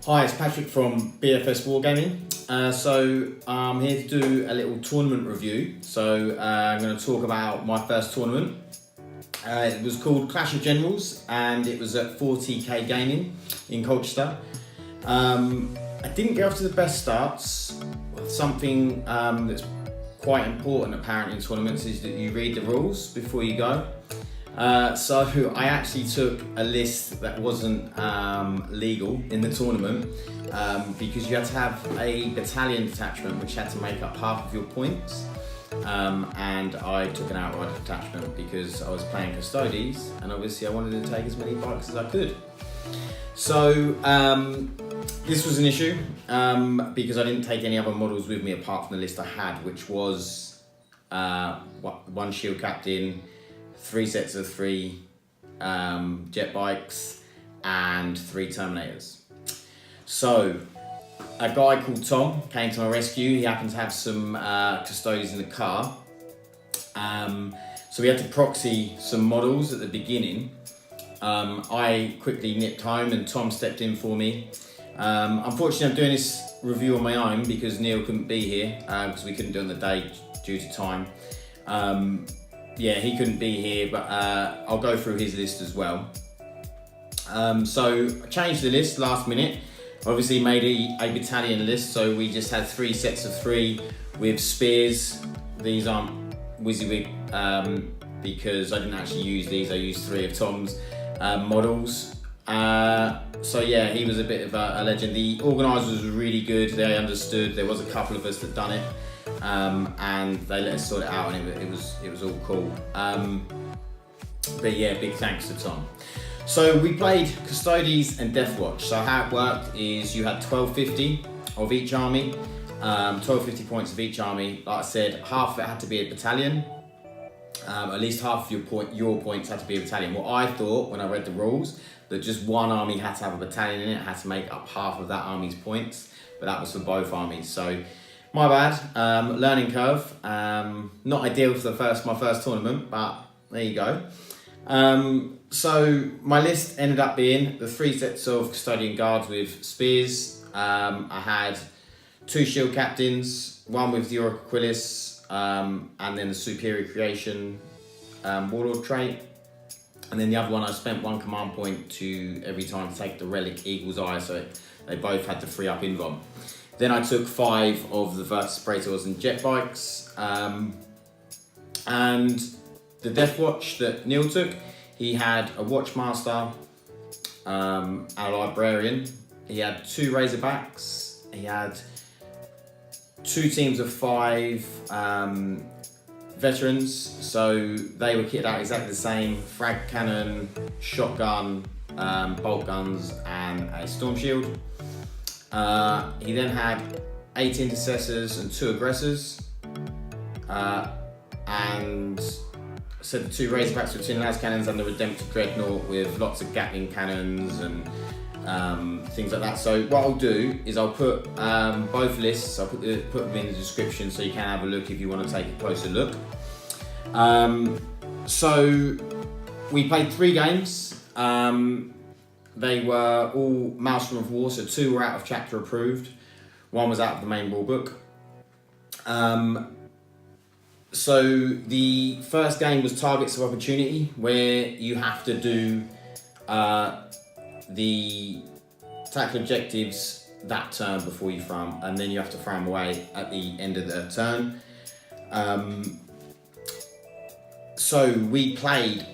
Hi, it's Patrick from BFS Wargaming. I'm here to do a little tournament review. I'm going to talk about my first tournament. It was called Clash of Generals and it was at 40k Gaming in Colchester. I didn't get off to the best starts. Something that's quite important apparently in tournaments is that you read the rules before you go. So I actually took a list that wasn't legal in the tournament because you had to have a battalion detachment which had to make up half of your points, and I took an outright detachment because I was playing Custodes and obviously I wanted to take as many bikes as I could. So this was an issue because I didn't take any other models with me apart from the list I had, which was one shield captain, 3 sets of 3 jet bikes and 3 terminators. So a guy called Tom came to my rescue. He happened to have some Custodes in the car. So we had to proxy some models at the beginning. I quickly nipped home and Tom stepped in for me. Unfortunately, I'm doing this review on my own because Neil couldn't be here because we couldn't do it on the day due to time. Yeah, he couldn't be here, but I'll go through his list as well. So I changed the list last minute. Obviously made a battalion list, so we just had 3 sets of 3 with spears. These aren't WYSIWYG because I didn't actually use these. I used 3 of Tom's models. So yeah, he was a bit of a legend. The organisers were really good. They understood. There was a couple of us that done it. And they let us sort it out, and it was all cool. But yeah, big thanks to Tom. So we played Custodes and Deathwatch. So how it worked is you had 1250 of each army, 1250 points of each army. Like I said, half of it had to be a battalion. At least half of your points had to be a battalion. What I thought when I read the rules, that just one army had to have a battalion in it, had to make up half of that army's points, but that was for both armies. So my bad, learning curve. Not ideal for my first tournament, but there you go. So my list ended up being the 3 sets of Custodian guards with spears. I had 2 shield captains, one with the Auric Aquilis, and then the superior creation Warlord trait. And then the other one, I spent 1 command point to every time to take the relic Eagle's Eye, so they both had to free up invuln. Then I took 5 of the Vertus Praetors and Jetbikes, and the Deathwatch that Neil took, he had a Watchmaster, a Librarian, he had 2 Razorbacks, he had 2 teams of 5 veterans, so they were kitted out exactly the same: frag cannon, shotgun, bolt guns, and a storm shield. He then had 8 intercessors and 2 aggressors, and the 2 Razorbacks with 2 las cannons and the Redemptive Dreadnought with lots of Gatling cannons and things like that. So what I'll do is I'll put both lists, I'll put them in the description so you can have a look if you want to take a closer look. So we played 3 games. They were all Maelstrom of War, so 2 were out of chapter approved, 1 was out of the main rule book. So the first game was Targets of Opportunity, where you have to do the tactical objectives that turn before you throw them, and then you have to throw them away at the end of the turn. So we played,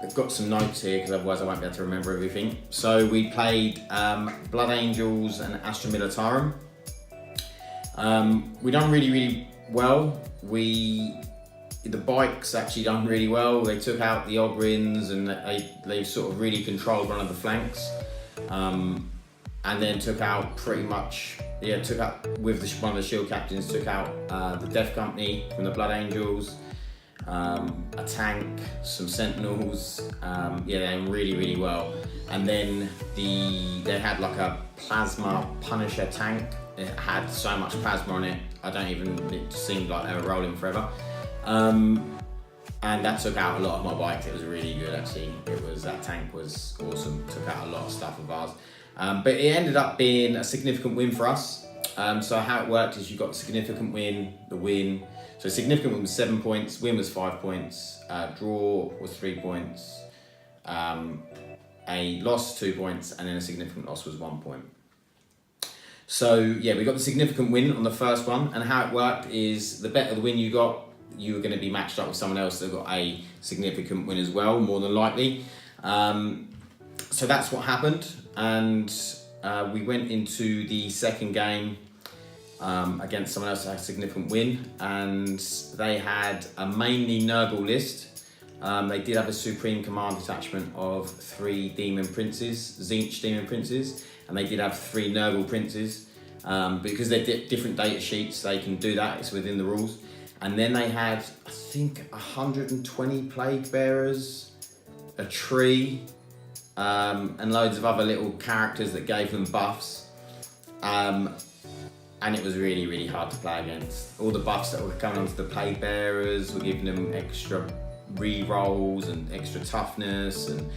I've got some notes here because otherwise I won't be able to remember everything. So we played Blood Angels and Astra Militarum. We done really well. The bikes actually done really well. They took out the Ogrins and they sort of really controlled one of the flanks. And then took out pretty much, with one of the shield captains, took out the Death Company from the Blood Angels. A tank, some sentinels, they done really well. And then they had like a plasma Punisher tank. It had so much plasma on it, it seemed like they were rolling forever. And that took out a lot of my bikes. It was really good actually. That tank was awesome, took out a lot of stuff of ours. But it ended up being a significant win for us. So how it worked is you got significant win, the win. So significant win was 7 points, win was 5 points, draw was 3 points, a loss 2 points, and then a significant loss was 1 point. So yeah, we got the significant win on the first one, and how it worked is the better the win you got, you were going to be matched up with someone else that got a significant win as well, more than likely. So that's what happened, and we went into the second game against someone else that had a significant win, and they had a mainly Nurgle list. They did have a Supreme Command detachment of 3 Demon Princes, Tzeentch Demon Princes, and they did have 3 Nurgle Princes. Because they're different data sheets, they can do that, it's within the rules. And then they had, I think, 120 Plague Bearers, a tree, and loads of other little characters that gave them buffs. And it was really, really hard to play against. All the buffs that were coming onto the Plague Bearers were giving them extra re-rolls and extra toughness, and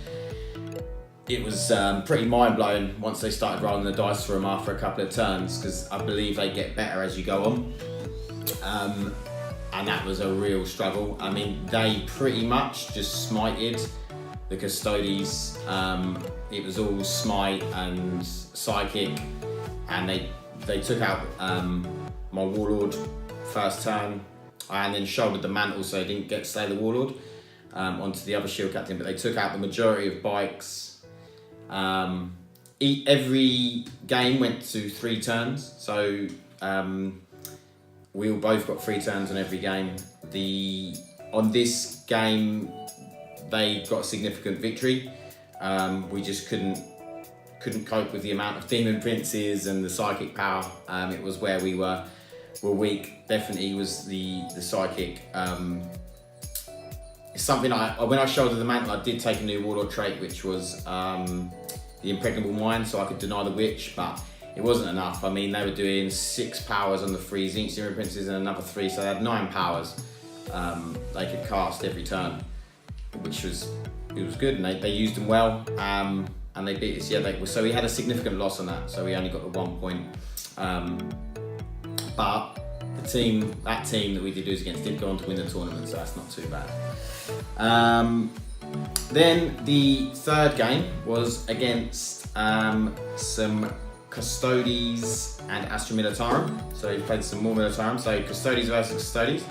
it was pretty mind-blowing once they started rolling the dice for them after a couple of turns, because I believe they get better as you go on. And that was a real struggle. I mean, they pretty much just smited the Custodes. It was all smite and psychic, and they took out my Warlord first turn, and then shouldered the mantle so they didn't get to slay the Warlord onto the other shield captain, but they took out the majority of bikes. Every game went to 3 turns, so we all both got 3 turns on every game. On this game, they got a significant victory. We just couldn't cope with the amount of Demon Princes and the psychic power. It was where we were weak. Definitely was the psychic. It's something when I shouldered the mantle, I did take a new Warlord trait, which was the Impregnable Mind, so I could deny the Witch, but it wasn't enough. I mean, they were doing 6 powers on the 3 Tzeentch Demon Princes and another 3, so they had 9 powers they could cast every turn, which was good, and they used them well, and they beat us. Yeah, so we had a significant loss on that, so we only got the 1 point. But that team that we did lose against did go on to win the tournament, so that's not too bad. Then the third game was against some Custodes and Astra Militarum. So we played some more Militarum, so Custodes versus Custodes.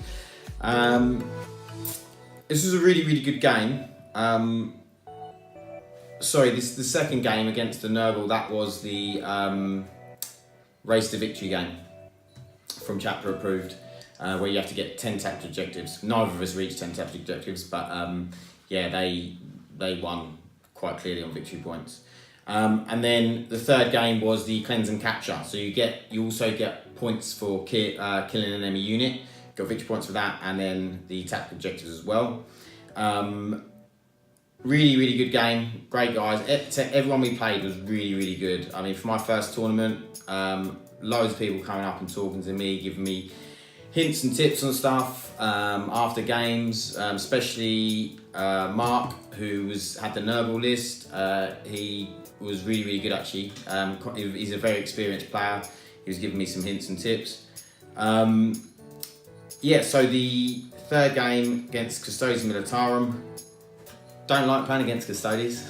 This was a really, really good game. The second game against the Nurgle, that was the Race to Victory game from chapter approved, where you have to get 10 tapped objectives. Neither of us reached 10 tapped objectives, but yeah, they won quite clearly on victory points. And then the third game was the Cleanse and Capture. So you also get points for killing an enemy unit. Got victory points for that, and then the tapped objectives as well. Really, really good game. Great guys. Everyone we played was really, really good. I mean, for my first tournament, loads of people coming up and talking to me, giving me hints and tips on stuff after games, especially Mark, who had the Nurgle list. He was really, really good, actually. He's a very experienced player. He was giving me some hints and tips. Yeah, so the third game against Custodes Militarum. Don't like playing against Custodes.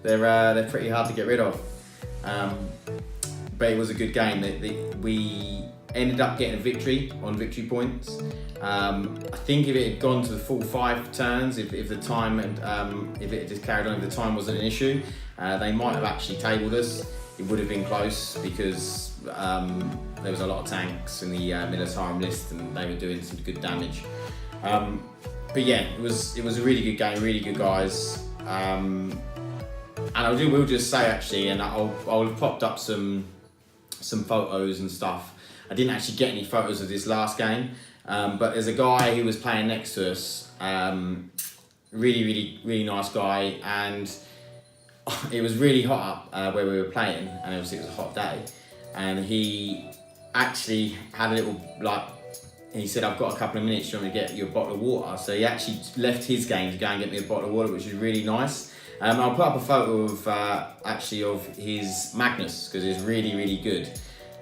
They're pretty hard to get rid of. But it was a good game. We ended up getting a victory on victory points. I think if it had gone to the full 5 turns, if the time if it just carried on, if the time wasn't an issue, they might have actually tabled us. It would have been close because there was a lot of tanks in the Militarum list, and they were doing some good damage. But yeah, it was a really good game, really good guys. And I will just say, actually, and I'll have popped up some photos and stuff. I didn't actually get any photos of this last game, but there's a guy who was playing next to us, really, really, really nice guy, and it was really hot up where we were playing, and obviously it was a hot day, and he actually had a little, he said, I've got a couple of minutes, do you want me to get you a bottle of water? So he actually left his game to go and get me a bottle of water, which was really nice. I'll put up a photo of actually of his Magnus because it's really good.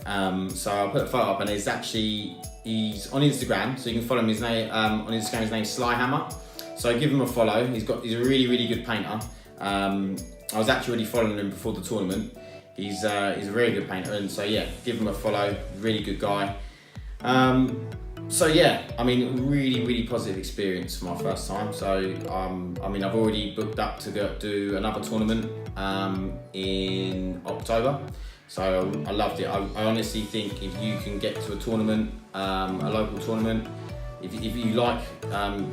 So I'll put a photo up, and he's on Instagram, so you can follow him. His name on Instagram, his name's Slyhammer. So give him a follow. He's a really good painter. I was actually already following him before the tournament. He's a very good painter, and so yeah, give him a follow. Really good guy. So yeah, I mean, really positive experience for my first time. So I mean, I've already booked up to go do another tournament in October. So I loved it. I honestly think if you can get to a tournament, a local tournament, if you like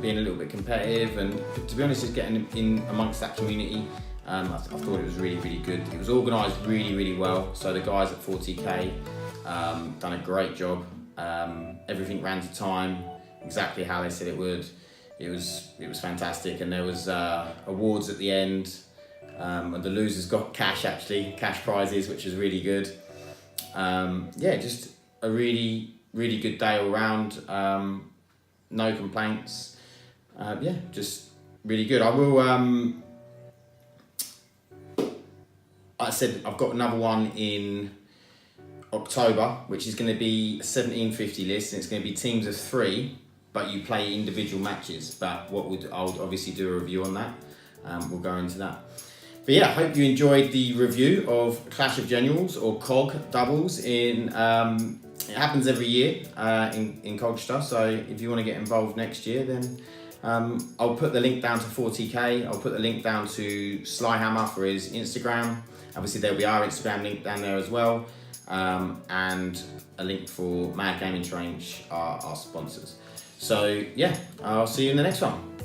being a little bit competitive, and to be honest, just getting in amongst that community, I thought it was really good. It was organised really well. So the guys at 40k done a great job. Everything ran to time, exactly how they said it would. It was fantastic, and there was awards at the end, and the losers got cash prizes, which was really good. Yeah, just a really good day all round. No complaints. Yeah, just really good. I will. I said I've got another one in October, which is going to be a 1750 list, and it's going to be teams of 3, but you play individual matches. But I'll obviously do a review on that. We'll go into that. But yeah, I hope you enjoyed the review of Clash of Generals, or COG doubles. It happens every year in Colchester, so if you want to get involved next year, then I'll put the link down to 40k. I'll put the link down to Slyhammer for his Instagram. Obviously there'll be our Instagram link down there as well. And a link for Mad Gaming Range, our sponsors. So yeah, I'll see you in the next one.